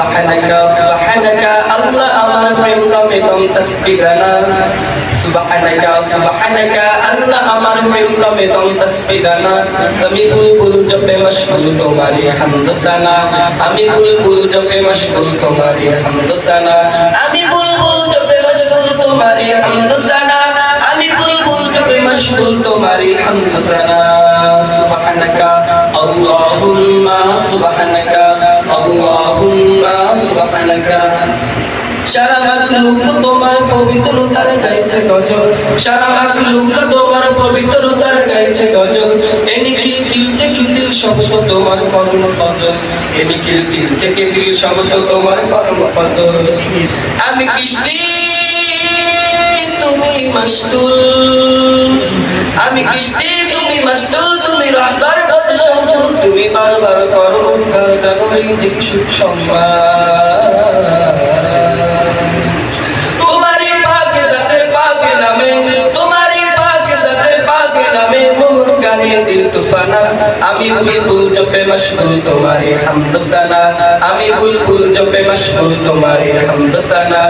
সুবহানাকা সুবহানাকা আল্লাহ আমার প্রেম নামে দম তাসবিহ জানা সুবহানাকা সুবহানাকা আল্লাহ আমার প্রেম নামে দম তাসবিহ জানা আমি বুলবুল জপে মশগুল তোমারি হামদ সানা আমি বুলবুল জপে মশগুল তোমারি হামদ সানা আমি বুলবুল জপে মশগুল তোমারি হামদ সানা আমি বুলবুল জপে মশগুল তোমারি হামদ সানা সুবহানাকা আল্লাহুম্মা সুবহানাকা আল্লাহুম্মা সুবহানাকা সারা মাখলুক তোমার পবিত্রতার গাইছে গজল সারা মাখলুক তোমার পবিত্রতার গাইছে গজল এ নিখিল কিলতে কিলতিল শব্দ তোমার কর্ম ফজল এ নিখিল কিলতে কিলতিল শব্দ তোমার কর্ম ফজল আমি কৃষ্টি তুমি মাসতুল আমি কৃষ্টি তুমি মাসতুল তুমি রাহবার কত সম্ভব তুমি বারবার করো কারদানুরি জিক সুখ সম্মান दिल तूफाना আমি বুলবুল জপে মশগুল তোমারি হামদ সানা আমি বুলবুল জপে মশগুল তোমারি হামদ সানা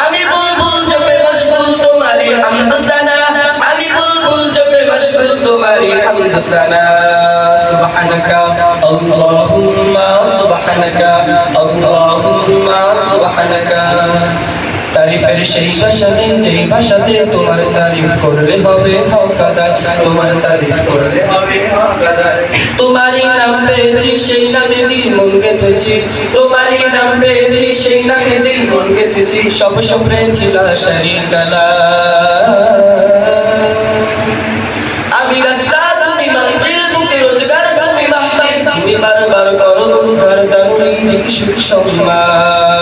আমি বুলবুল জপে মশগুল তোমারি হামদ সানা আমি বুলবুল জপে মশগুল তোমারি হামদ সানা সুবহানাকা আল্লাহুম্মা সুবহানাকা আল্লাহুম্মা সুবহানাকা তারিফের সেই ভাষাতে যেই ভাষাতে তোমার তারিফ করলে হবে হক আদায় তোমার তারিফ করলে হবে হক আদায় তোমারই নাম পেয়েছি সেই নামে দিল মন গেঁথেছি তোমারই নাম পেয়েছি সেই নামে দিল মন গেঁথেছি সব সপনে ছিল শরীর কালা আমি রাস্তা তুমি মঞ্জিল মুক্তি রোজগার তুমি মাহফিল তুমি বারবার করো গুনকার দানুরি জিক সুখ সম্মান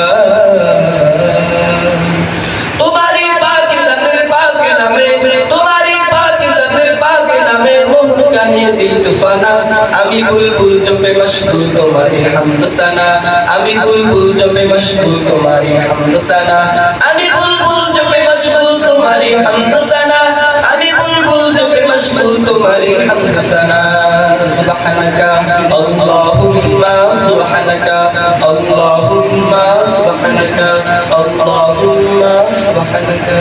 दिल तूफाना আমি বুলবুল জপে মশগুল তোমারি হামদ সানা আমি বুলবুল জপে মশগুল তোমারি হামদ সানা আমি বুলবুল জপে মশগুল তোমারি হামদ সানা আমি বুলবুল জপে মশগুল তোমারি হামদ সানা সুবহানাকা আল্লাহুম্মা সুবহানাকা আল্লাহুম্মা সুবহানাকা আল্লাহুম্মা সুবহানাকা